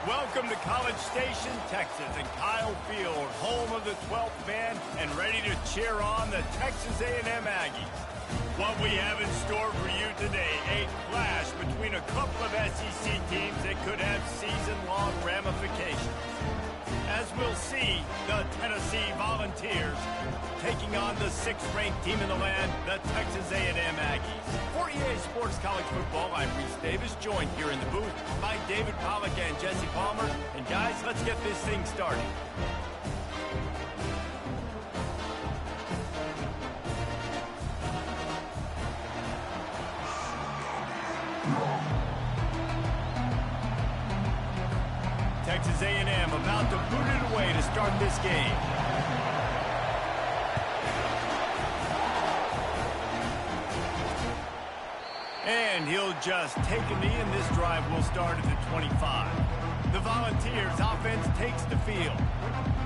Welcome to College Station, Texas, and Kyle Field, home of the 12th man, and ready to cheer on the Texas A&M Aggies. What we have in store for you today, a clash between a couple of SEC teams that could have season-long ramifications. As we'll see, the Tennessee Volunteers taking on the 6th-ranked team in the land, the Texas A&M Aggies. For EA Sports College Football, I'm Reese Davis, joined here in the booth by David Pollack and Jesse Palmer. And guys, let's get this thing started. Texas A&M about to boot it away to start this game. And he'll just take a knee, and this drive will start at the 25. The Volunteers offense takes the field.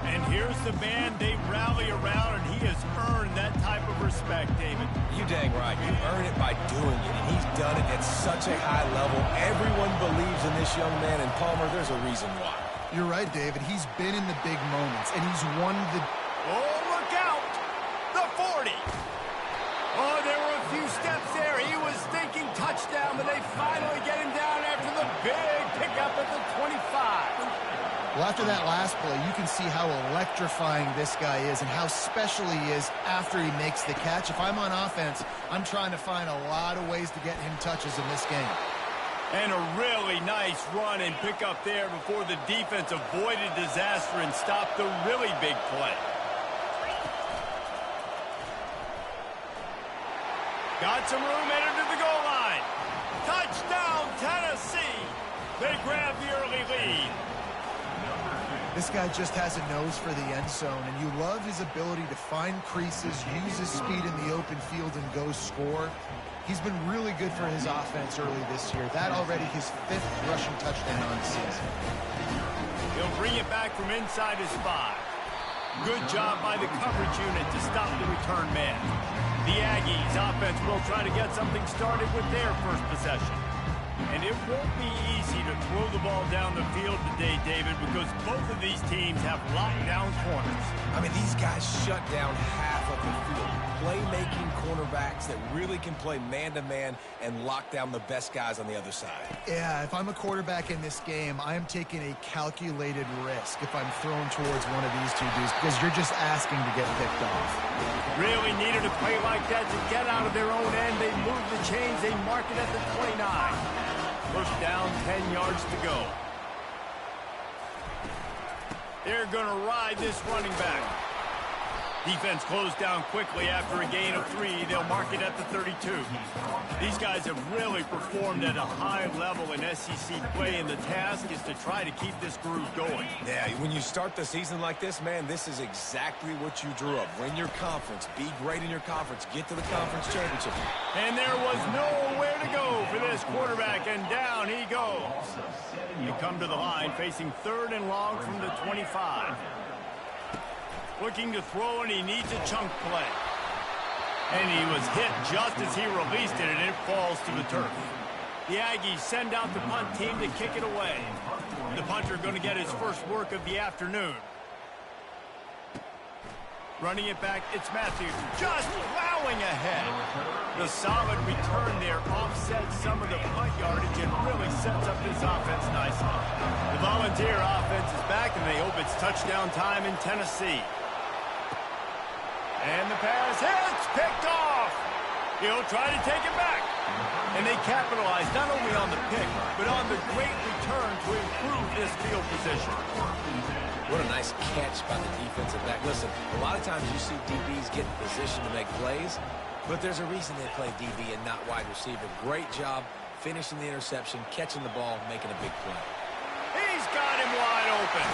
And here's the man they rally around, and he has earned that type of respect, David. You dang right. You earn it by doing it, and he's done it at such a high level. Everyone believes in this young man, and Palmer, there's a reason why. You're right, David. He's been in the big moments, and he's won the... Oh, look out! The 40! Oh, there were a few steps there. He was thinking touchdown, but they finally get him down after the big pickup at the 25. Well, after that last play, you can see how electrifying this guy is and how special he is after he makes the catch. If I'm on offense, I'm trying to find a lot of ways to get him touches in this game. And a really nice run and pick up there before the defense avoided disaster and stopped the really big play. Got some room, entered to the goal line. Touchdown, Tennessee! They grab the early lead. This guy just has a nose for the end zone, and you love his ability to find creases, use his speed in the open field, and go score. He's been really good for his offense early this year. That already his 5th rushing touchdown on the season. He'll bring it back from inside his 5. Good job by the coverage unit to stop the return man. The Aggies offense will try to get something started with their first possession. And it won't be easy to throw the ball down the field today, David, because both of these teams have locked down corners. I mean, these guys shut down half of the field. Playmaking cornerbacks that really can play man-to-man and lock down the best guys on the other side. Yeah, if I'm a quarterback in this game, I am taking a calculated risk if I'm thrown towards one of these two dudes because you're just asking to get picked off. Really needed a play like that to get out of their own end. They move the chains. They mark it at the 29. First down, 10 yards to go. They're going to ride this running back. Defense closed down quickly after a gain of 3. They'll mark it at the 32. These guys have really performed at a high level in SEC play, and the task is to try to keep this groove going. Yeah, when you start the season like this, man, this is exactly what you drew up. Win your conference. Be great in your conference. Get to the conference championship. And there was nowhere to go for this quarterback, and down he goes. They come to the line facing 3rd and long from the 25. Looking to throw, and he needs a chunk play. And he was hit just as he released it, and it falls to the turf. The Aggies send out the punt team to kick it away. The punter going to get his first work of the afternoon. Running it back, it's Matthews, just plowing ahead. The solid return there offsets some of the punt yardage and really sets up this offense nicely. The Volunteer offense is back, and they hope it's touchdown time in Tennessee. And the pass hits, picked off. He'll try to take it back. And they capitalize not only on the pick, but on the great return to improve this field position. What a nice catch by the defensive back. Listen, a lot of times you see DBs get in position to make plays, but there's a reason they play DB and not wide receiver. Great job finishing the interception, catching the ball, making a big play. He's got him wide open.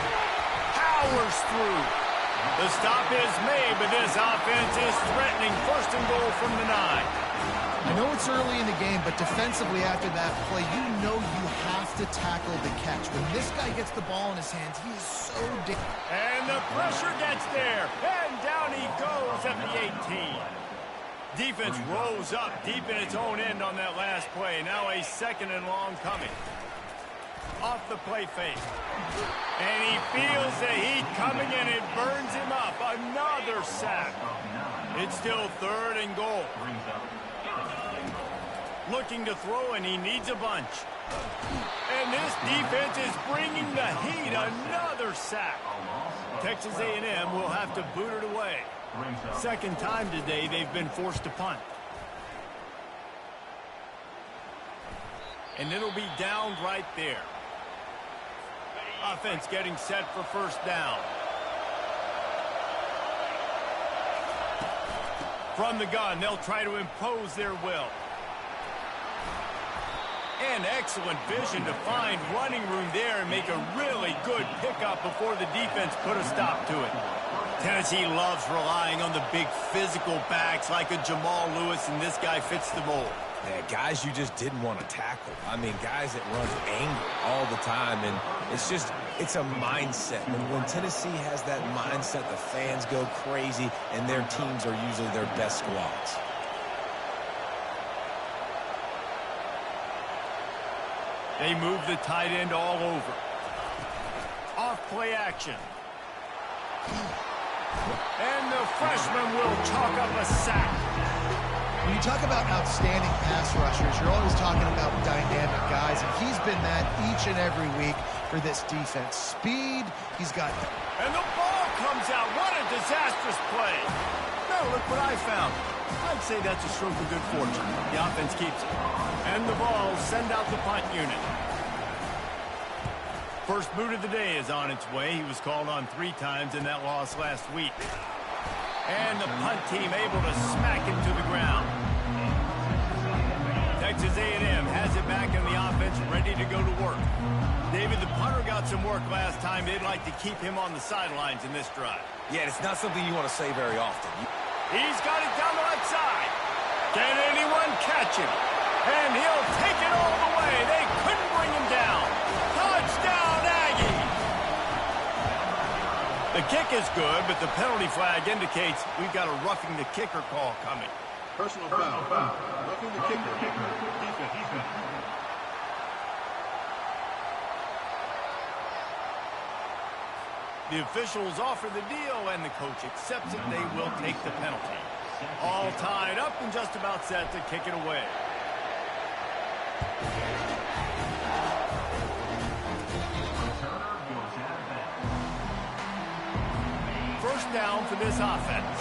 Powers through. The stop is made, but this offense is threatening. 1st and goal from the 9. I know it's early in the game, but defensively after that play, you know you have to tackle the catch. When this guy gets the ball in his hands, he is so And the pressure gets there, and down he goes at the 18. Defense rose up deep in its own end on that last play. Now a 2nd and long coming. off the play fake. And he feels the heat coming and it burns him up. Another sack. It's still 3rd and goal. Looking to throw, and he needs a bunch. And this defense is bringing the heat. Another sack. Texas A&M will have to boot it away. Second time today they've been forced to punt. And it'll be down right there. Offense getting set for first down. From the gun, they'll try to impose their will. And excellent vision to find running room there and make a really good pickup before the defense put a stop to it. Tennessee loves relying on the big physical backs like a Jamal Lewis, and this guy fits the mold. Yeah, guys you just didn't want to tackle. I mean, guys that run angry all the time, and it's a mindset. When Tennessee has that mindset, the fans go crazy, and their teams are usually their best squads. They move the tight end all over. Off play action. And the freshman will chalk up a sack. When you talk about outstanding pass rushers, you're always talking about dynamic guys, and he's been that each and every week for this defense. Speed, he's got... And the ball comes out. What a disastrous play. Now look what I found. I'd say that's a stroke of good fortune. The offense keeps it. And the ball send out the punt unit. First boot of the day is on its way. He was called on 3 times in that loss last week. And the punt team able to smack him to the ground. Texas A&M has it back in the offense, ready to go to work. David, the punter got some work last time. They'd like to keep him on the sidelines in this drive. Yeah, it's not something you want to say very often. He's got it down the left side. Can anyone catch him? And he'll take it all the way. They couldn't bring him down. Touchdown, Aggie! The kick is good, but the penalty flag indicates we've got a roughing the kicker call coming. Personal foul. Roughing the kicker. Defense. The officials offer the deal, and the coach accepts it. They will take the penalty. All tied up and just about set to kick it away. First down for this offense.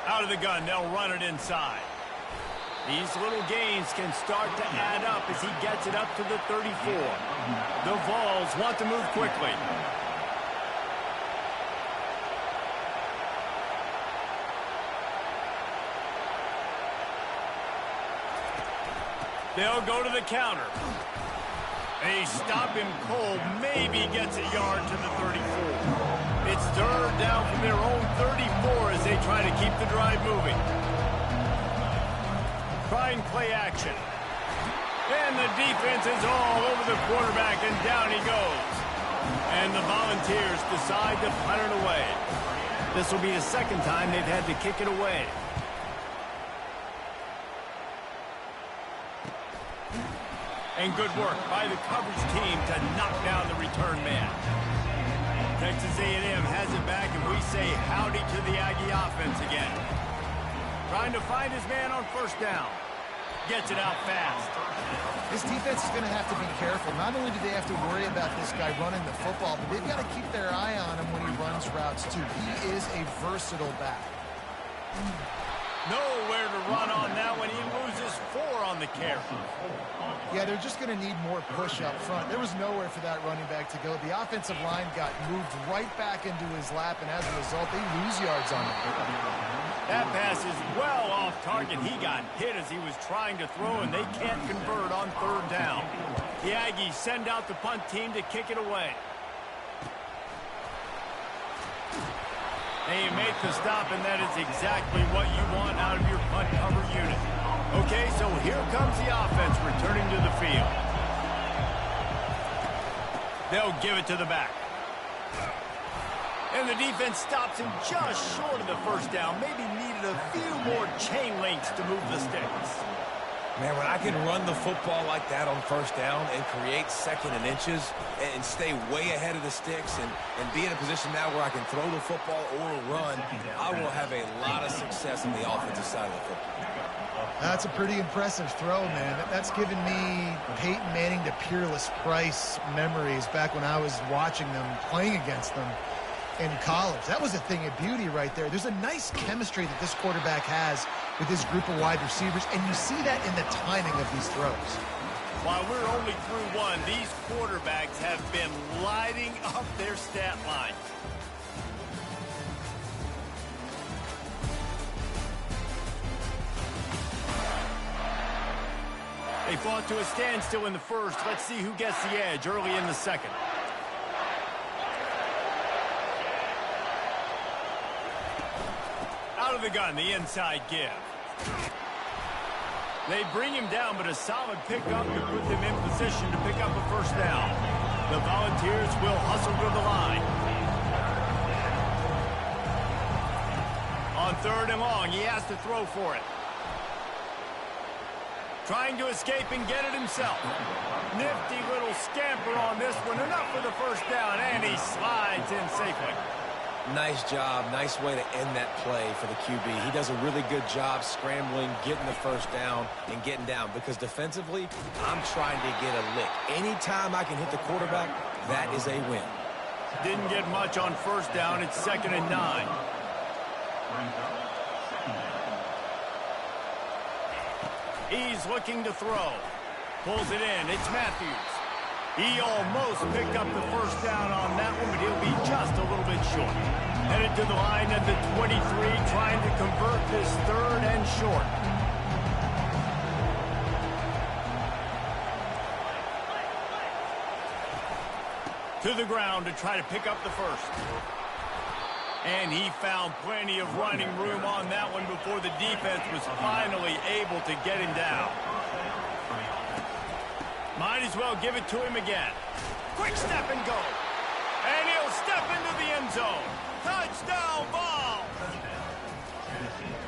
Out of the gun, they'll run it inside. These little gains can start to add up as he gets it up to the 34. The Vols want to move quickly. They'll go to the counter. They stop him cold, maybe gets a yard to the 34. It's 3rd down from their own 34 as they try to keep the drive moving. Trying play action. And the defense is all over the quarterback, and down he goes. And the Volunteers decide to punt it away. This will be the second time they've had to kick it away. And good work by the coverage team to knock down the return man. Texas A&M has it back, and we say howdy to the Aggie offense again. Trying to find his man on first down. Gets it out fast. This defense is going to have to be careful. Not only do they have to worry about this guy running the football, but they've got to keep their eye on him when he runs routes, too. He is a versatile back. Nowhere to run on now when he loses 4 on the carry. Yeah, they're just going to need more push up front. There was nowhere for that running back to go. The offensive line got moved right back into his lap, and as a result, they lose yards on it. That pass is well off target. He got hit as he was trying to throw, and they can't convert on 3rd down. The Aggies send out the punt team to kick it away. They make the stop, and that is exactly what you want out of your punt cover unit. Okay, so here comes the offense returning to the field. They'll give it to the back. And the defense stops him just short of the first down. Maybe needed a few more chain links to move the sticks. Man, when I can run the football like that on first down and create second and inches and stay way ahead of the sticks and be in a position now where I can throw the football or run, I will have a lot of success on the offensive side of the football. That's a pretty impressive throw, man. That's given me Peyton Manning to Peerless Price memories back when I was watching them, playing against them in college. That was a thing of beauty right there. There's a nice chemistry that this quarterback has with his group of wide receivers, and you see that in the timing of these throws. While we're only through one, these quarterbacks have been lighting up their stat line. They fought to a standstill in the first. Let's see who gets the edge early in the second. Out of the gun, the inside give. They bring him down, but a solid pickup to put them in position to pick up a first down. The Volunteers will hustle to the line. On 3rd and long, he has to throw for it. Trying to escape and get it himself. Nifty little scamper on this one. Enough for the first down, and he slides in safely. Nice job. Nice way to end that play for the QB. He does a really good job scrambling, getting the first down, and getting down. Because defensively, I'm trying to get a lick. Anytime I can hit the quarterback, that is a win. Didn't get much on first down. It's 2nd and 9. He's looking to throw. Pulls it in. It's Matthews. He almost picked up the first down on that one, but he'll be just a little bit short. Headed to the line at the 23, trying to convert this 3rd and short. To the ground to try to pick up the first. And he found plenty of running room on that one before the defense was finally able to get him down. Might as well give it to him again. Quick step and go. And he'll step into the end zone. Touchdown ball.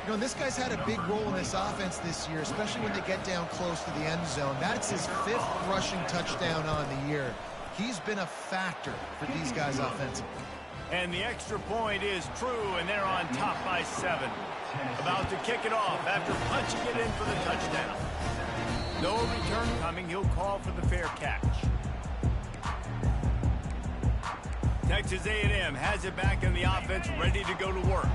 You know, this guy's had a big role in this offense this year, especially when they get down close to the end zone. That's his 5th rushing touchdown on the year. He's been a factor for these guys offensively. And the extra point is true, and they're on top by 7. About to kick it off after punching it in for the touchdown. No return coming. He'll call for the fair catch. Texas A&M has it back in the offense, ready to go to work.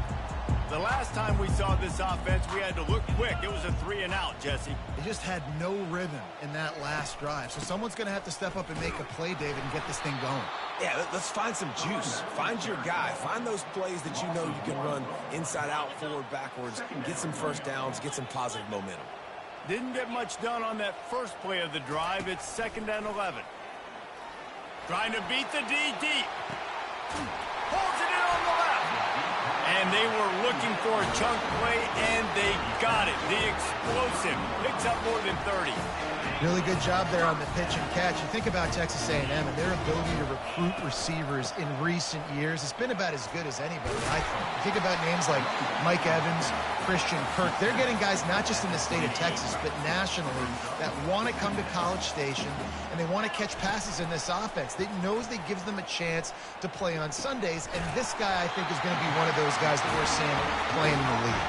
The last time we saw this offense, we had to look quick. It was a 3-and-out, Jesse. They just had no rhythm in that last drive. So someone's going to have to step up and make a play, David, and get this thing going. Yeah, let's find some juice. Find your guy. Find those plays that you know you can run inside out, forward, backwards. Get some first downs. Get some positive momentum. Didn't get much done on that first play of the drive. It's 2nd and 11. Trying to beat the D deep. Holds it in on the left. And they were looking for a chunk play, and they got it. The explosive picks up more than 30. Really good job there on the pitch and catch. You think about Texas A&M and their ability to recruit receivers in recent years. It's been about as good as anybody, I think. You think about names like Mike Evans, Christian Kirk. They're getting guys not just in the state of Texas, but nationally that want to come to College Station, and they want to catch passes in this offense. They knows that gives them a chance to play on Sundays, and this guy, I think, is going to be one of those guys that we're seeing playing in the league.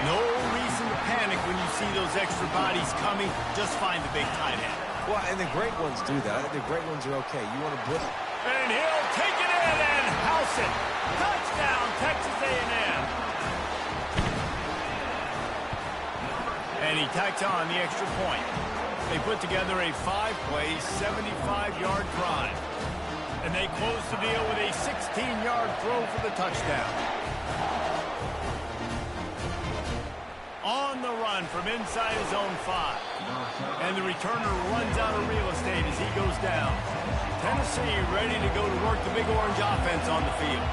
No reason to panic when you see those extra bodies coming. Just find the big tight end. Well, and the great ones do that. The great ones are okay. You want to blitz. And he'll take it in and house it. Touchdown, Texas A&M. And he tacks on the extra point. They put together a 5-play, 75-yard drive. And they close the deal with a 16-yard throw for the touchdown. On the run from inside his own 5. And the returner runs out of real estate as he goes down. Tennessee ready to go to work the Big Orange offense on the field.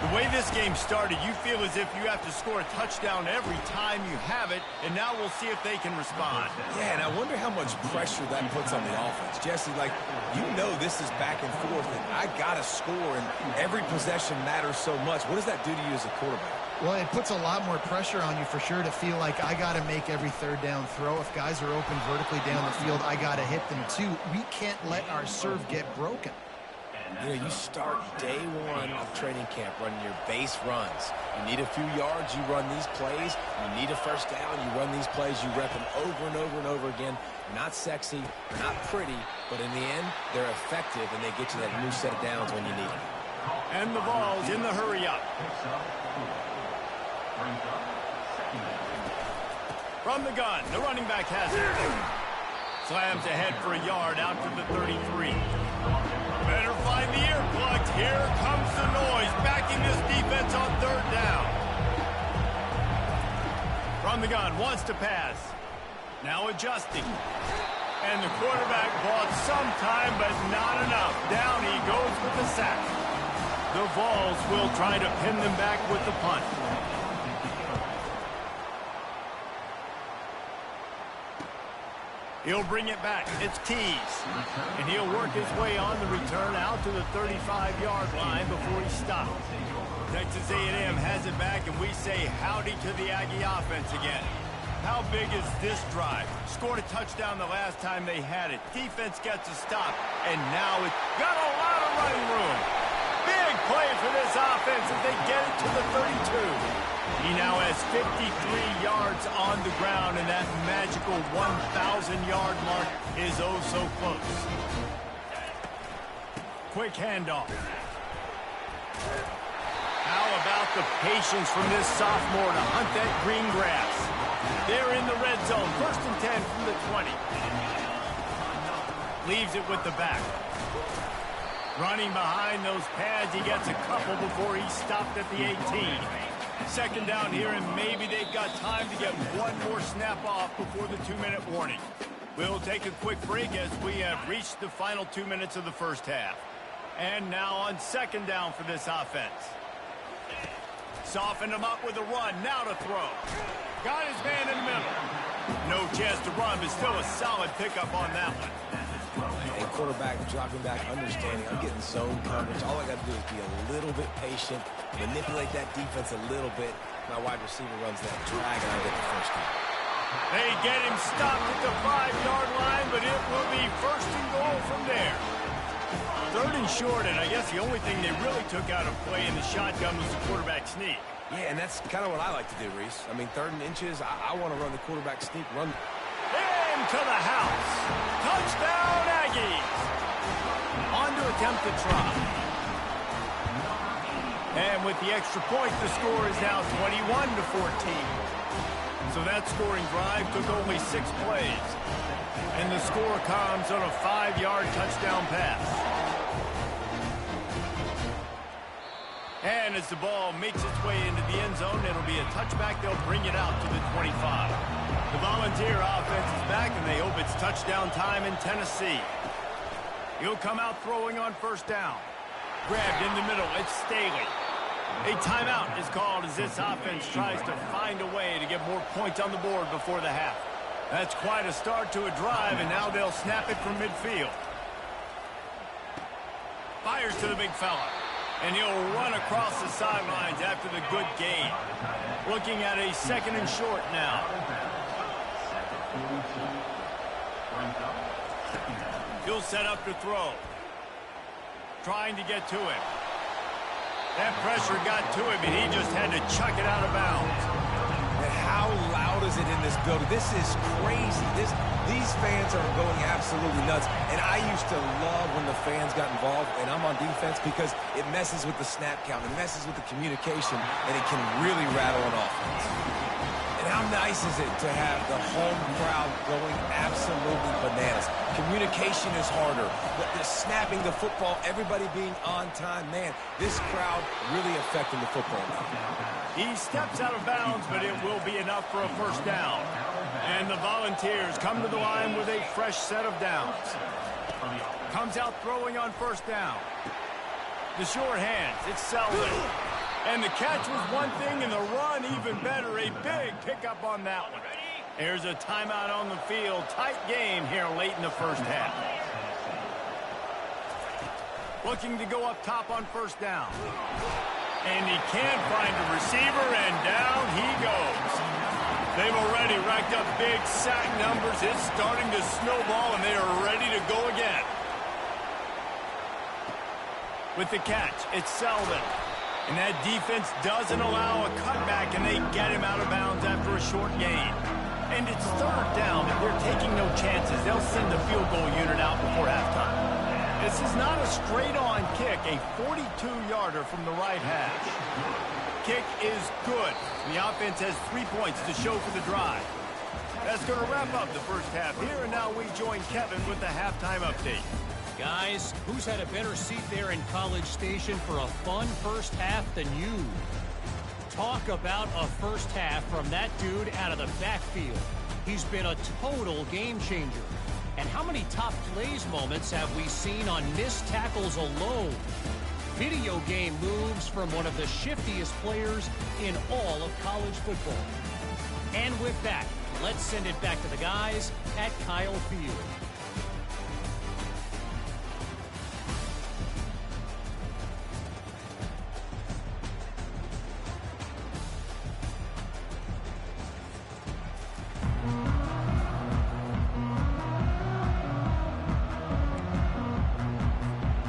The way this game started, you feel as if you have to score a touchdown every time you have it, and now we'll see if they can respond. Yeah, and I wonder how much pressure that puts on the offense. Jesse, like, you know this is back and forth, and I got to score, and every possession matters so much. What does that do to you as a quarterback? Well, it puts a lot more pressure on you for sure to feel like I got to make every third down throw. If guys are open vertically down the field, I got to hit them too. We can't let our serve get broken. You know, you start day one of training camp running your base runs. You need a few yards, you run these plays. You need a first down, you run these plays. You rep them over and over and over again. Not sexy, not pretty, but in the end, they're effective, and they get you that new set of downs when you need them. And the ball's in the hurry-up. From the gun, the running back has it. Slams ahead for a yard out to the 33. Better find the earplugs. Here comes the noise, backing this defense on third down. From the gun, wants to pass. Now adjusting. And the quarterback bought some time, but not enough. Down he goes with the sack. The Vols will try to pin them back with the punt. He'll bring it back. It's Tees. And he'll work his way on the return out to the 35-yard line before he stops. Texas A&M has it back, and we say howdy to the Aggie offense again. How big is this drive? Scored a touchdown the last time they had it. Defense gets a stop, and now it's got a lot of running room. Big play for this offense as they get it to the 32. He now has 53 yards on the ground, and that magical 1,000-yard mark is oh so close. Quick handoff. How about the patience from this sophomore to hunt that green grass? They're in the red zone, 1st and 10 from the 20. Leaves it with the back. Running behind those pads, he gets a couple before he stopped at the 18. 2nd down here, and maybe they've got time to get one more snap off before the 2-minute warning. We'll take a quick break as we have reached the final 2 minutes of the first half. And now on 2nd down for this offense. Softened him up with a run, now to throw. Got his man in the middle. No chance to run, but still a solid pickup on that one. And quarterback dropping back, understanding I'm getting zone coverage. All I got to do is be a little bit patient, manipulate that defense a little bit. My wide receiver runs that drag, and I get the first down. They get him stopped at the 5-yard line, but it will be 1st and goal from there. 3rd and short, and I guess the only thing they really took out of play in the shotgun was the quarterback sneak. Yeah, and that's kind of what I like to do, Reese. I mean, 3rd and inches, I want to run the quarterback sneak, run. To the house. Touchdown, Aggies. On to attempt the try. And with the extra point, the score is now 21-14. So that scoring drive took only 6 plays. And the score comes on a 5-yard touchdown pass. And as the ball makes its way into the end zone, it'll be a touchback. They'll bring it out to the 25. The Volunteer offense is back, and they hope it's touchdown time in Tennessee. He'll come out throwing on 1st down. Grabbed in the middle, it's Staley. A timeout is called as this offense tries to find a way to get more points on the board before the half. That's quite a start to a drive, and now they'll snap it from midfield. Fires to the big fella. And he'll run across the sidelines after the good gain. Looking at a 2nd and short now. He'll set up to throw. Trying to get to him. That pressure got to him, and he just had to chuck it out of bounds. And how loud is it in this building? This is crazy. These fans are going absolutely nuts. And I used to love when the fans got involved, and I'm on defense, because it messes with the snap count. It messes with the communication, and it can really rattle an offense. And how nice is it to have the home crowd going absolutely bananas? Communication is harder. The snapping the football, everybody being on time. Man, this crowd really affecting the football now. He steps out of bounds, but it will be enough for a 1st down. And the Volunteers come to the line with a fresh set of downs. Comes out throwing on 1st down. The short hands, it's Selden. And the catch was one thing, and the run even better. A big pickup on that one. Here's a timeout on the field. Tight game here late in the first half. Looking to go up top on first down. And he can't find a receiver, and down he goes. They've already racked up big sack numbers. It's starting to snowball, and they are ready to go again. With the catch, it's Selden. And that defense doesn't allow a cutback, and they get him out of bounds after a short gain. And it's third down, and they're taking no chances. They'll send the field goal unit out before halftime. This is not a straight-on kick, a 42-yarder from the right hash. Kick is good. The offense has 3 points to show for the drive. That's going to wrap up the first half here, and now we join Kevin with the halftime update. Guys, who's had a better seat there in College Station for a fun first half than you? Talk about a first half from that dude out of the backfield. He's been a total game changer. And how many top plays moments have we seen on missed tackles alone? Video game moves from one of the shiftiest players in all of college football. And with that, let's send it back to the guys at Kyle Field.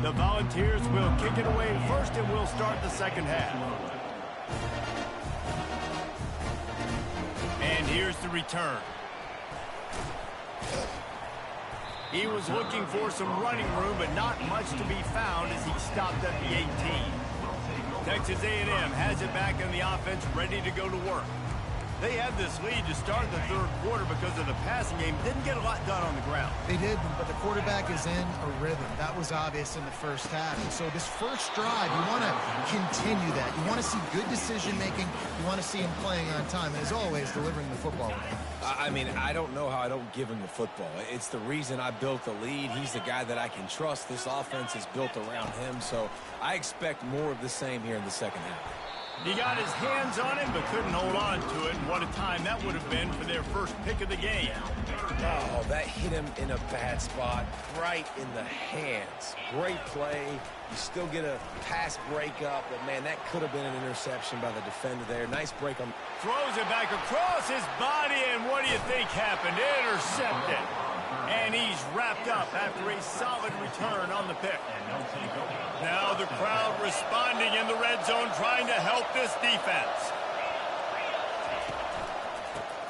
The Volunteers will kick it away first, and we'll start the second half. And here's the return. He was looking for some running room, but not much to be found as he stopped at the 18. Texas A&M has it back in the offense, ready to go to work. They had this lead to start the third quarter because of the passing game. Didn't get a lot done on the ground. They didn't, but the quarterback is in a rhythm. That was obvious in the first half. And so this first drive, you want to continue that. You want to see good decision-making. You want to see him playing on time. And as always, delivering the football. I mean, I don't know how I don't give him the football. It's the reason I built the lead. He's the guy that I can trust. This offense is built around him. So I expect more of the same here in the second half. He got his hands on him, but couldn't hold on to it. And what a time that would have been for their first pick of the game. Oh, that hit him in a bad spot, right in the hands. Great play. You still get a pass breakup, but, man, that could have been an interception by the defender there. Nice break on. Throws it back across his body, and what do you think happened? Intercepted. And he's wrapped up after a solid return on the pick. Now the crowd responding in the red zone, trying to help this defense.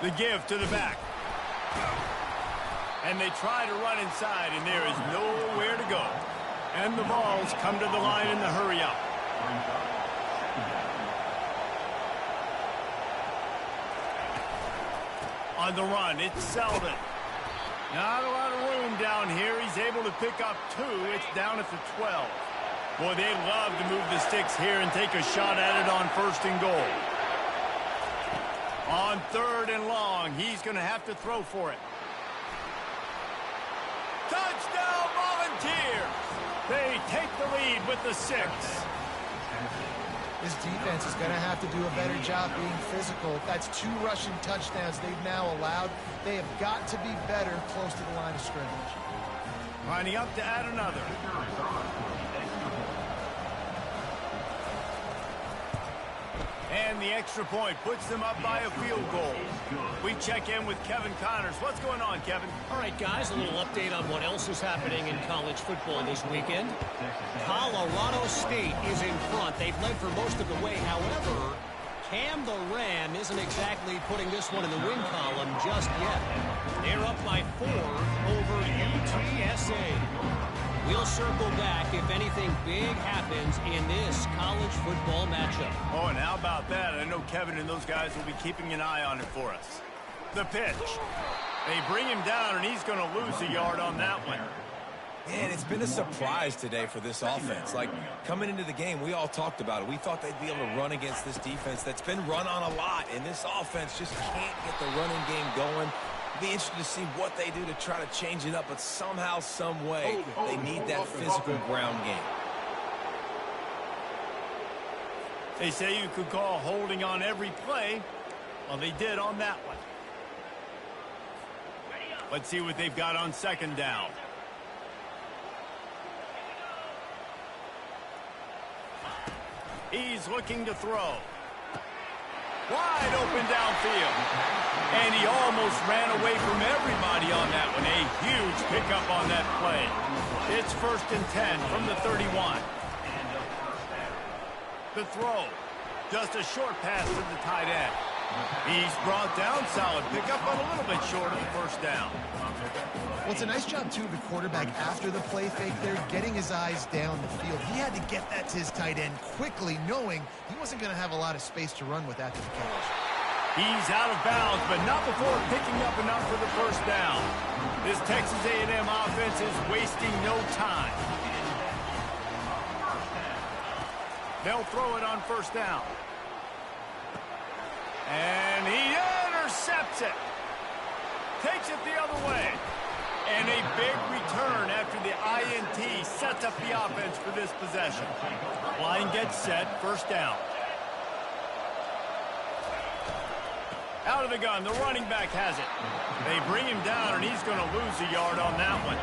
The give to the back. And they try to run inside, and there is nowhere to go. And the Vols come to the line in the hurry up. On the run, it's Selden. Not a lot of room down here. He's able to pick up 2. It's down at the 12. Boy, they'd love to move the sticks here and take a shot at it on first and goal. On third and long, he's going to have to throw for it. Touchdown, Volunteers! They take the lead with the 6. This defense is going to have to do a better job being physical. That's 2 rushing touchdowns they've now allowed. They have got to be better close to the line of scrimmage. Lining up to add another. And the extra point puts them up by a field goal. We check in with Kevin Connors. What's going on, Kevin? All right, guys, a little update on what else is happening in college football this weekend. Colorado State is in front. They've led for most of the way. However, Cam the Ram isn't exactly putting this one in the win column just yet. They're up by 4 over UTSA. We'll circle back if anything big happens in this college football matchup. Oh, and how about that? I know Kevin and those guys will be keeping an eye on it for us. The pitch. They bring him down, and he's going to lose a yard on that one. Man, it's been a surprise today for this offense. Like, coming into the game, we all talked about it. We thought they'd be able to run against this defense that's been run on a lot, and this offense just can't get the running game going. Be interested to see what they do to try to change it up, but somehow, some way, they need that physical ground game. They say you could call holding on every play. Well, they did on that one. Let's see what they've got on second down. He's looking to throw. Wide open downfield. And he almost ran away from everybody on that one. A huge pickup on that play. It's 1st and 10 from the 31. The throw. Just a short pass to the tight end. He's brought down. Solid pickup, but a little bit short of the first down. Well, it's a nice job, too, of the quarterback after the play fake there, getting his eyes down the field. He had to get that to his tight end quickly, knowing he wasn't going to have a lot of space to run with after the catch. He's out of bounds, but not before picking up enough for the first down. This Texas A&M offense is wasting no time. They'll throw it on first down. And he intercepts it. Takes it the other way. And a big return after the INT sets up the offense for this possession. Line gets set, first down. Out of the gun, the running back has it. They bring him down, and he's going to lose a yard on that one.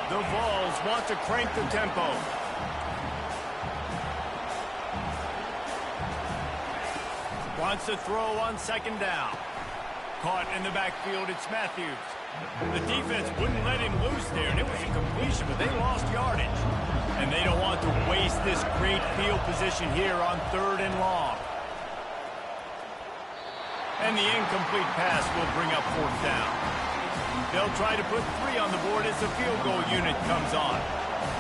The Vols want to crank the tempo. Wants to throw on second down. Caught in the backfield, it's Matthews. The defense wouldn't let him loose there, and it was a completion, but they lost yardage. And they don't want to waste this great field position here on 3rd and long. And the incomplete pass will bring up 4th down. They'll try to put 3 on the board as the field goal unit comes on.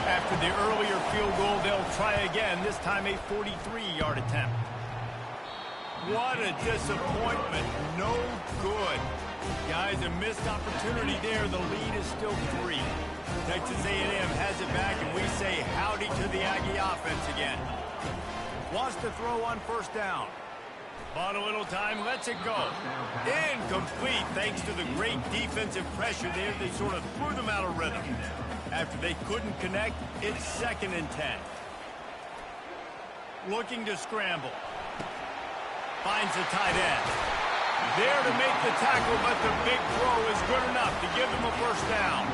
After the earlier field goal, they'll try again, this time a 43-yard attempt. What a disappointment. No good. Guys, a missed opportunity there. The lead is still 3. Texas A&M has it back, and we say howdy to the Aggie offense again. Wants to throw on first down. Bought a little time, lets it go. Incomplete thanks to the great defensive pressure there. They sort of threw them out of rhythm. After they couldn't connect, it's 2nd and 10. Looking to scramble. Finds the tight end. There to make the tackle, but the big throw is good enough to give them a first down.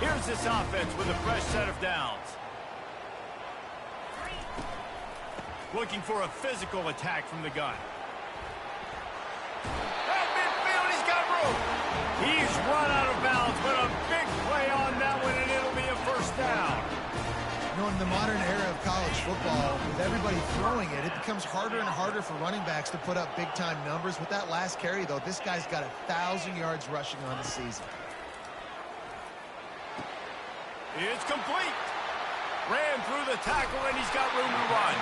Here's this offense with a fresh set of downs. Looking for a physical attack from the gun. At midfield, he's got room. He's run out of bounds, but a big play on that one, and it'll be a first down. You know, in the modern era of college football, with everybody throwing it, it becomes harder and harder for running backs to put up big-time numbers. With that last carry, though, this guy's got 1,000 yards rushing on the season. It's complete. Ran through the tackle, and he's got room to run.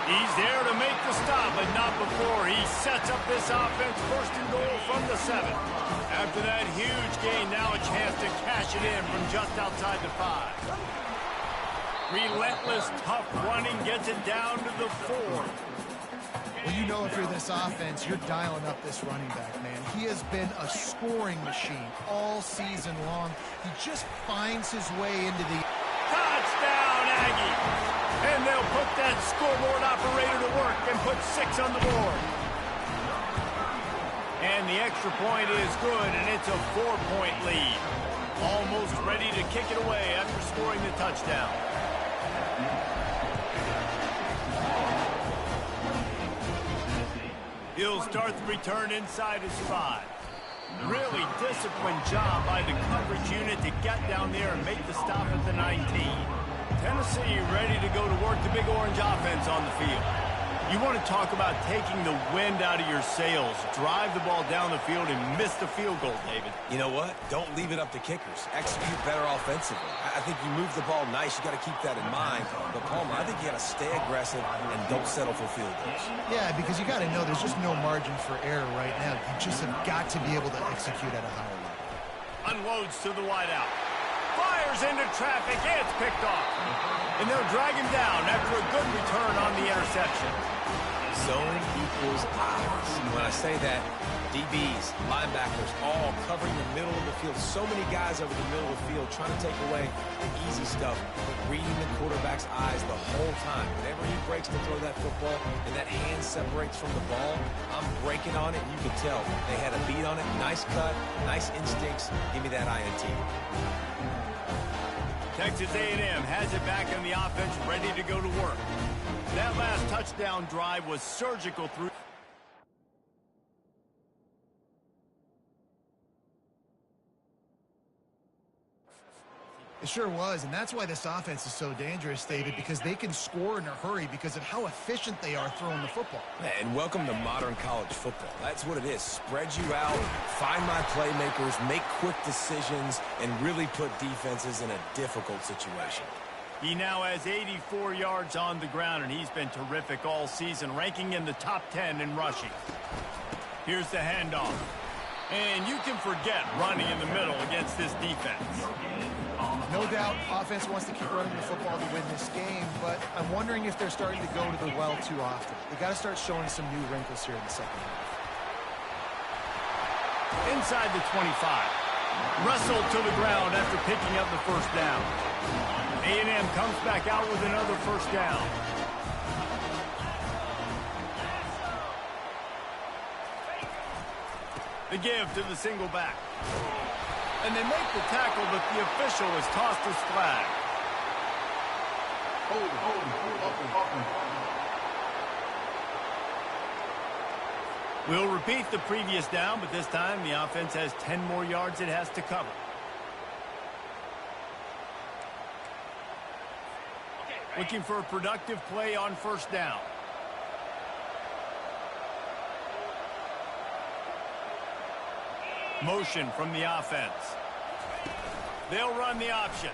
He's there to make the stop, but not before. He sets up this offense, 1st and goal from the 7. After that huge gain, now a chance to cash it in from just outside the 5. Relentless, tough running gets it down to the 4. Well, you know, if you're this offense, you're dialing up this running back, man. He has been a scoring machine all season long. He just finds his way into the... Touchdown, Aggie! And they'll put that scoreboard operator to work and put 6 on the board. And the extra point is good, and it's a 4-point lead. Almost ready to kick it away after scoring the touchdown. He'll start the return inside his 5. Really disciplined job by the coverage unit to get down there and make the stop at the 19. Tennessee ready to go to work the Big Orange offense on the field. You want to talk about taking the wind out of your sails. Drive the ball down the field and miss the field goal, David. You know what? Don't leave it up to kickers. Execute better offensively. I think you move the ball nice. You got to keep that in mind. But, Palmer, I think you got to stay aggressive and don't settle for field goals. Yeah, because you got to know there's just no margin for error right now. You just have got to be able to execute at a higher level. Unloads to the wideout. Fires into traffic. It's picked off. And they'll drag him down after a good return on the interception. Zone equals eyes. When I say that, DBs, linebackers, all covering the middle of the field. So many guys over the middle of the field trying to take away the easy stuff, but reading the quarterback's eyes the whole time. Whenever he breaks to throw that football and that hand separates from the ball, I'm breaking on it, and you can tell they had a beat on it. Nice cut, nice instincts. Give me that INT. Texas A&M has it back in the offense, ready to go to work. That last touchdown drive was surgical through. It sure was, and that's why this offense is so dangerous, David, because they can score in a hurry because of how efficient they are throwing the football. And welcome to modern college football. That's what it is. Spread you out, find my playmakers, make quick decisions, and really put defenses in a difficult situation. He now has 84 yards on the ground, and he's been terrific all season, ranking in the top 10 in rushing. Here's the handoff. And you can forget running in the middle against this defense. No doubt, offense wants to keep running the football to win this game, but I'm wondering if they're starting to go to the well too often. They got to start showing some new wrinkles here in the second half. Inside the 25. Wrestled to the ground after picking up the first down. A&M comes back out with another first down. The give to the single back. And they make the tackle, but the official has tossed his flag. Hold. We'll repeat the previous down, but this time the offense has 10 more yards it has to cover. Looking for a productive play on first down. Motion from the offense. They'll run the option.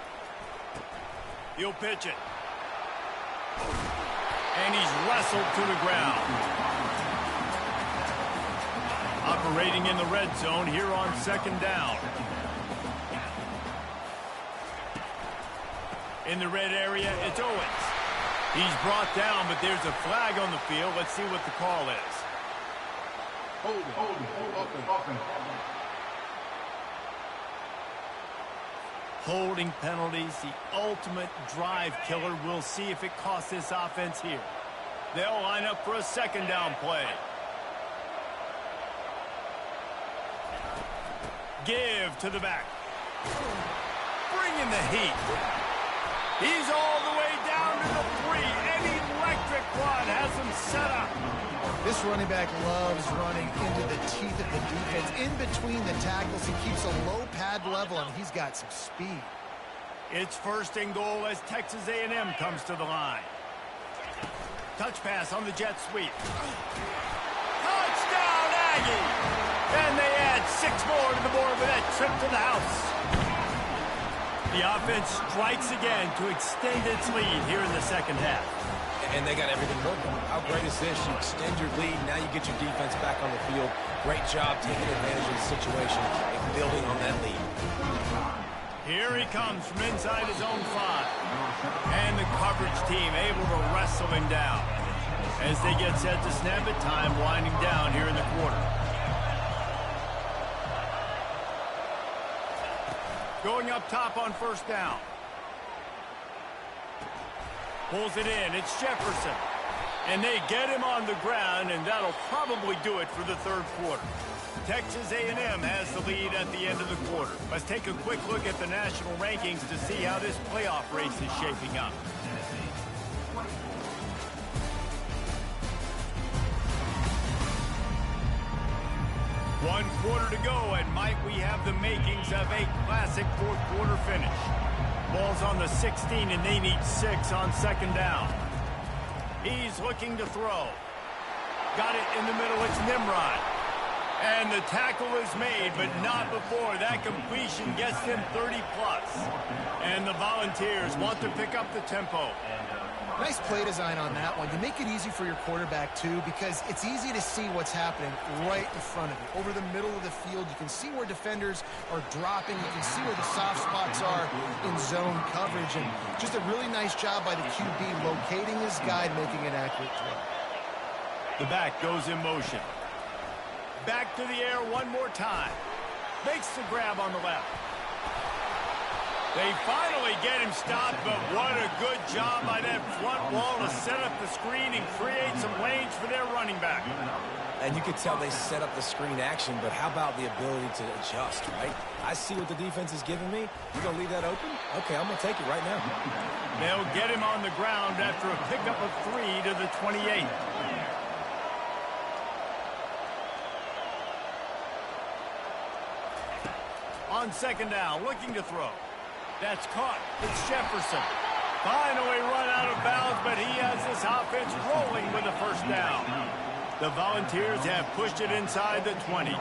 He'll pitch it. And he's wrestled to the ground. Operating in the red zone here on second down. In the red area, it's Owens. He's brought down, but there's a flag on the field. Let's see what the call is. Hold. Holding penalties, the ultimate drive killer. We'll see if it costs this offense here. They'll line up for a second down play. Give to the back. Bring in the heat. He's all the way down to the 3. An electric one has him set up. This running back loves running into the teeth of the defense. In between the tackles, he keeps a low pad level, and he's got some speed. It's first and goal as Texas A&M comes to the line. Touch pass on the jet sweep. Touchdown, Aggie! And they add 6 more to the board with that trip to the house. The offense strikes again to extend its lead here in the second half. And they got everything working. How great is this? You extend your lead, now you get your defense back on the field. Great job taking advantage of the situation and building on that lead. Here he comes from inside his own 5. And the coverage team able to wrestle him down. As they get set to snap it, time winding down here in the quarter. Going up top on first down. Pulls it in. It's Jefferson. And they get him on the ground, and that'll probably do it for the third quarter. Texas A&M has the lead at the end of the quarter. Let's take a quick look at the national rankings to see how this playoff race is shaping up. One quarter to go, and might we have the makings of a classic fourth quarter finish. Ball's on the 16, and they need 6 on second down. He's looking to throw. Got it in the middle, it's Nimrod. And the tackle is made, but not before that completion gets them 30+. And the Volunteers want to pick up the tempo. Nice play design on that one. You make it easy for your quarterback, too, because it's easy to see what's happening right in front of you. Over the middle of the field, you can see where defenders are dropping. You can see where the soft spots are in zone coverage. And just a really nice job by the QB locating his guy, making an accurate throw. The back goes in motion. Back to the air one more time. Makes the grab on the left. They finally get him stopped, but what a good job by that front wall to set up the screen and create some lanes for their running back. And you could tell they set up the screen action, but how about the ability to adjust, right? I see what the defense is giving me. You're going to leave that open? Okay, I'm going to take it right now. They'll get him on the ground after a pickup of 3 to the 28. On second down, looking to throw. That's caught. It's Jefferson. Finally run out of bounds, but he has this offense rolling with a first down. The Volunteers have pushed it inside the 20.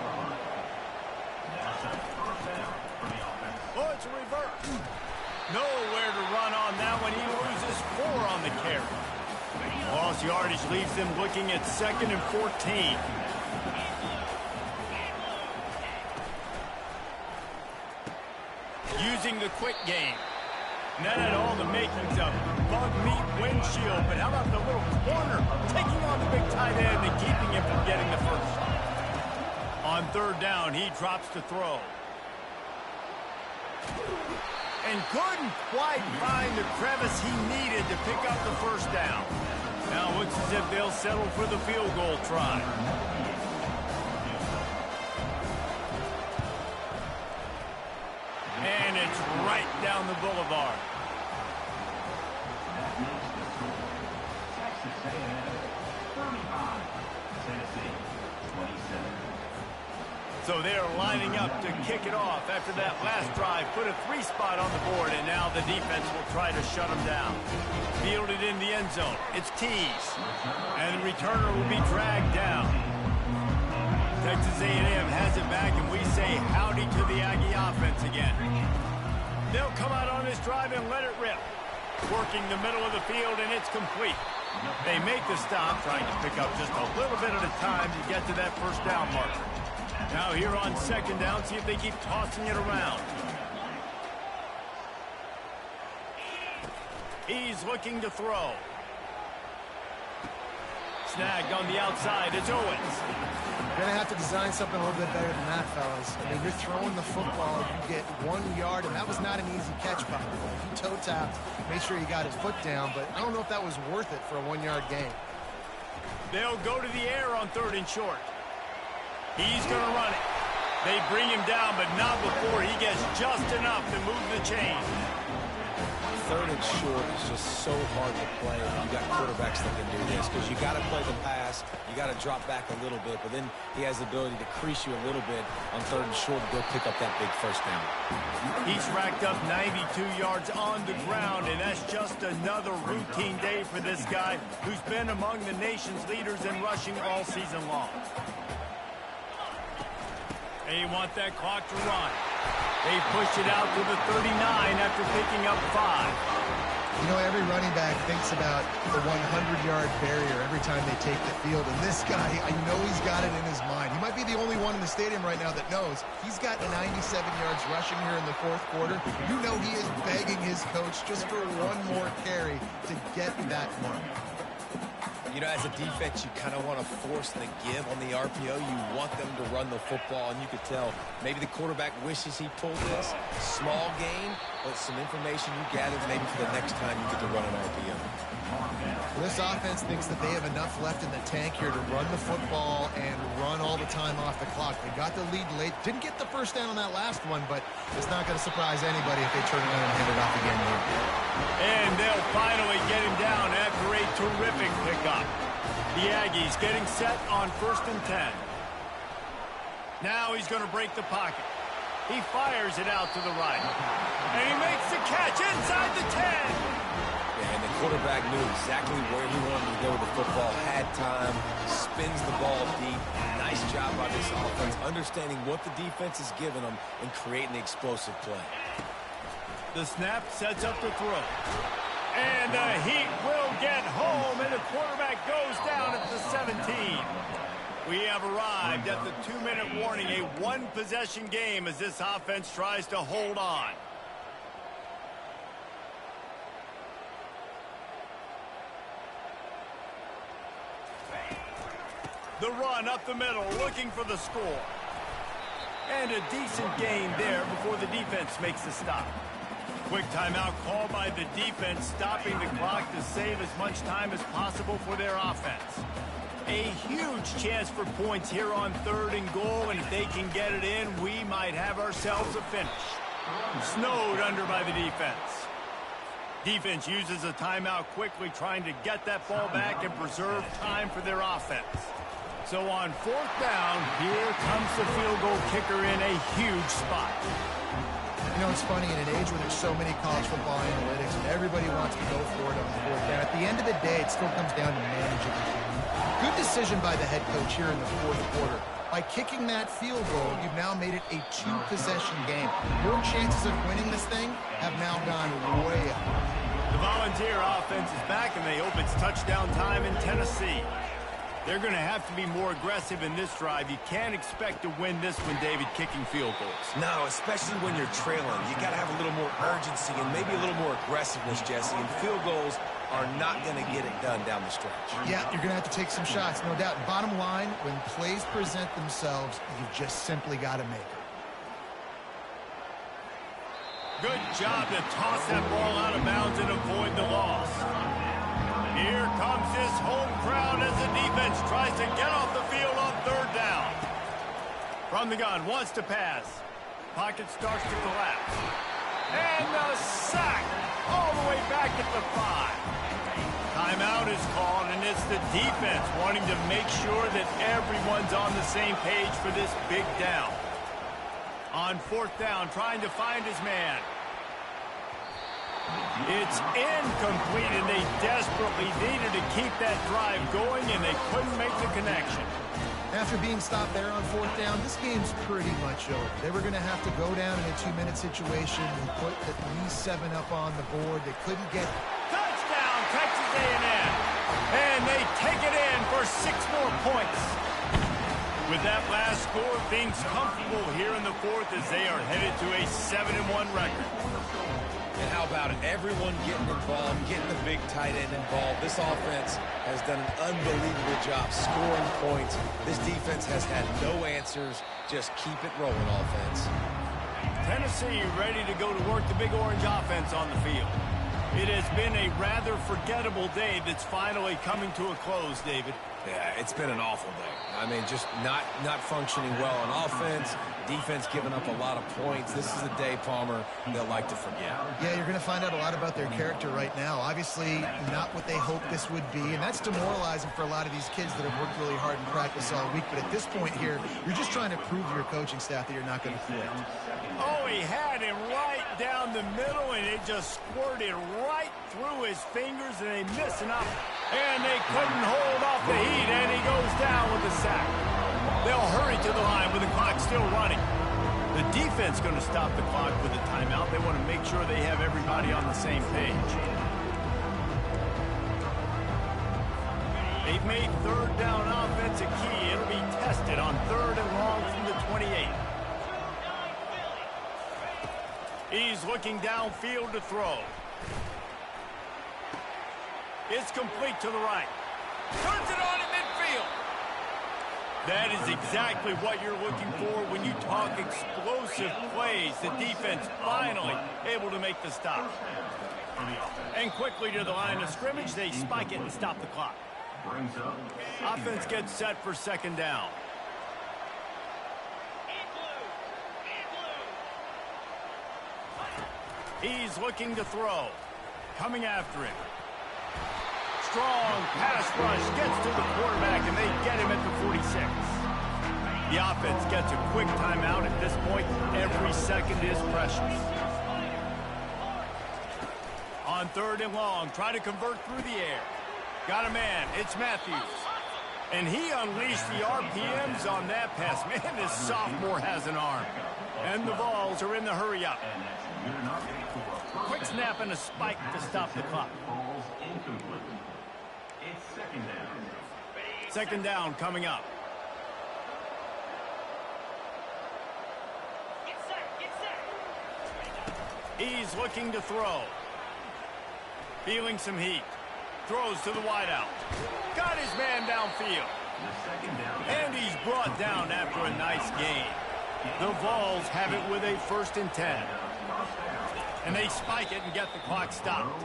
Oh, it's a reverse. Nowhere to run on that one. He loses 4 on the carry. Lost yardage leaves them looking at 2nd and 14. Using the quick game. Not at all the makings of bug meat windshield, but how about the little corner taking on the big tight end and keeping him from getting the first. On third down, he drops to throw. And couldn't quite find the crevice he needed to pick up the first down. Now it looks as if they'll settle for the field goal try. And it's right down the boulevard. So they're lining up to kick it off after that last drive. Put a 3 spot on the board, and now the defense will try to shut them down. Fielded in the end zone. It's Tees. And the returner will be dragged down. Texas A&M has it back, and we say howdy to the Aggie offense again. They'll come out on this drive and let it rip. Working the middle of the field, and it's complete. They make the stop, trying to pick up just a little bit at a time to get to that first down marker. Now here on second down, see if they keep tossing it around. He's looking to throw. Snagged on the outside. It's Owens. You're going to have to design something a little bit better than that, fellas. I mean, you're throwing the football, you get 1 yard, and that was not an easy catch by him. He toe-tapped, made sure he got his foot down, but I don't know if that was worth it for a 1-yard gain. They'll go to the air on 3rd and short. He's going to run it. They bring him down, but not before he gets just enough to move the chain. 3rd and short is just so hard to play when you got quarterbacks that can do this, because you got to play the pass, you got to drop back a little bit, but then he has the ability to crease you a little bit on 3rd and short to go pick up that big first down. He's racked up 92 yards on the ground, and that's just another routine day for this guy who's been among the nation's leaders in rushing all season long. They want that clock to run. They push it out to the 39 after picking up 5. You know, every running back thinks about the 100-yard barrier every time they take the field. And this guy, I know he's got it in his mind. He might be the only one in the stadium right now that knows he's got 97 yards rushing here in the 4th quarter. You know he is begging his coach just for 1 more carry to get that mark. You know, as a defense, you kind of want to force the give on the RPO. You want them to run the football, and you could tell maybe the quarterback wishes he pulled this. Small gain, but some information you gathered maybe for the next time you get to run an RPO. This offense thinks that they have enough left in the tank here to run the football and run all the time off the clock. They got the lead late. Didn't get the first down on that last one, but it's not going to surprise anybody if they turn around and hand it off again here. And they'll finally get him down after a terrific pickup. The Aggies getting set on 1st and 10. Now he's going to break the pocket. He fires it out to the right. And he makes the catch inside the 10. And the quarterback knew exactly where he wanted to go with the football, had time, spins the ball deep. Nice job by this offense, understanding what the defense is giving them and creating the explosive play. The snap sets up the throw. And the Heat will get home, and the quarterback goes down at the 17. We have arrived at the 2-minute warning, a 1-possession game as this offense tries to hold on. The run up the middle, looking for the score. And a decent gain there before the defense makes the stop. Quick timeout called by the defense, stopping the clock to save as much time as possible for their offense. A huge chance for points here on 3rd and goal, and if they can get it in, we might have ourselves a finish. Snowed under by the defense. Defense uses a timeout quickly, trying to get that ball back and preserve time for their offense. So on 4th down, here comes the field goal kicker in a huge spot. You know, it's funny, in an age where there's so many college football analytics and everybody wants to go for it on the 4th down, at the end of the day, it still comes down to managing the game. Good decision by the head coach here in the 4th quarter. By kicking that field goal, you've now made it a 2-possession game. Your chances of winning this thing have now gone way up. The Volunteer offense is back, and they hope it's touchdown time in Tennessee. They're going to have to be more aggressive in this drive. You can't expect to win this one, David, kicking field goals. No, especially when you're trailing. You got to have a little more urgency and maybe a little more aggressiveness, Jesse. And field goals are not going to get it done down the stretch. Yeah, you're going to have to take some shots, no doubt. Bottom line, when plays present themselves, you've just simply got to make them. Good job to toss that ball out of bounds and avoid the loss. Here comes this home crowd as the defense tries to get off the field on 3rd down. From the gun, wants to pass. Pocket starts to collapse. And the sack all the way back at the 5. Timeout is called, and it's the defense wanting to make sure that everyone's on the same page for this big down. On 4th down, trying to find his man. It's incomplete, and they desperately needed to keep that drive going, and they couldn't make the connection. After being stopped there on 4th down, this game's pretty much over. They were going to have to go down in a 2-minute situation and put at least 7 up on the board. They couldn't get... Touchdown, Texas A&M. And they take it in for 6 more points. With that last score, things comfortable here in the 4th as they are headed to a 7-1 record. And how about it? Everyone getting involved, getting the big tight end involved. This offense has done an unbelievable job scoring points. This defense has had no answers. Just keep it rolling, offense. Tennessee ready to go to work the Big Orange offense on the field. It has been a rather forgettable day that's finally coming to a close, David. Yeah, it's been an awful day. I mean, just not functioning well on offense. Defense giving up a lot of points. This is a day, Palmer, they'll like to forget. Yeah, you're going to find out a lot about their character right now. Obviously, not what they hoped this would be, and that's demoralizing for a lot of these kids that have worked really hard in practice all week. But at this point here, you're just trying to prove to your coaching staff that you're not going to quit. Oh, he had him right down the middle, and it just squirted right through his fingers, and they miss enough. And they couldn't hold off the heat, and he goes down with the sack. They'll hurry to the line with the clock still running. The defense going to stop the clock with a timeout. They want to make sure they have everybody on the same page. They've made 3rd down offense a key. It'll be tested on 3rd and long from the 28. He's looking downfield to throw. It's complete to the right. Turns it on in midfield. That is exactly what you're looking for when you talk explosive plays. The defense finally able to make the stop. And quickly to the line of scrimmage, they spike it and stop the clock. Offense gets set for 2nd down. He's looking to throw. Coming after him. Strong pass rush gets to the quarterback, and they get him at the 46. The offense gets a quick timeout at this point. Every second is precious. On 3rd and long, try to convert through the air. Got a man. It's Matthews. And he unleashed the RPMs on that pass. Man, this sophomore has an arm. And the Vols are in the hurry-up. Quick snap and a spike to stop the clock. Second down coming up. He's looking to throw. Feeling some heat. Throws to the wideout. Got his man downfield. And he's brought down after a nice gain. The Vols have it with a 1st and 10. And they spike it and get the clock stopped.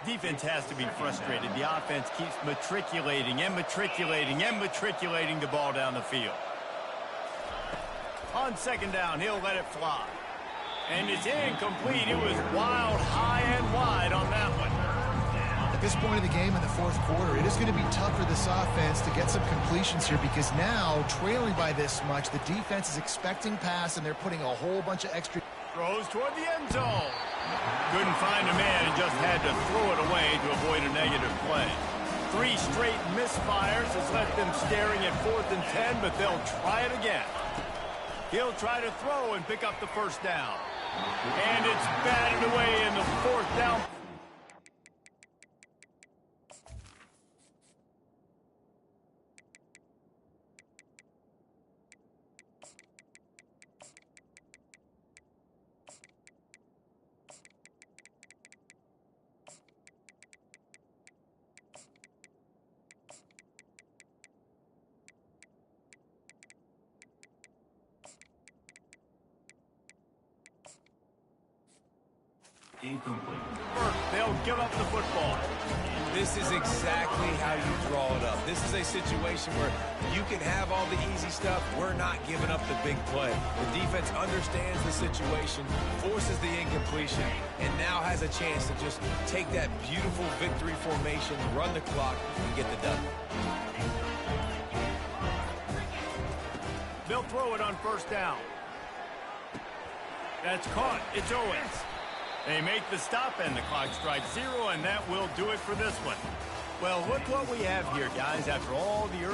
Defense has to be frustrated. The offense keeps matriculating and matriculating and matriculating the ball down the field. On 2nd down, he'll let it fly. And it's incomplete. It was wild, high and wide on that one. At this point of the game in the 4th quarter, it is going to be tough for this offense to get some completions here because now, trailing by this much, the defense is expecting pass and they're putting a whole bunch of extra... Throws toward the end zone. Couldn't find a man and just had to throw it away to avoid a negative play. 3 straight misfires has left them staring at 4th and 10, but they'll try it again. He'll try to throw and pick up the 1st down. And it's batted away in the 4th down. Incomplete. They'll give up the football. This is exactly how you draw it up. This is a situation where you can have all the easy stuff. We're not giving up the big play. The defense understands the situation, forces the incompletion, and now has a chance to just take that beautiful victory formation, run the clock, and get the dub. They'll throw it on 1st down. That's caught. It's Owens. They make the stop, and the clock strikes 0, and that will do it for this one. Well, look what we have here, guys. After all the early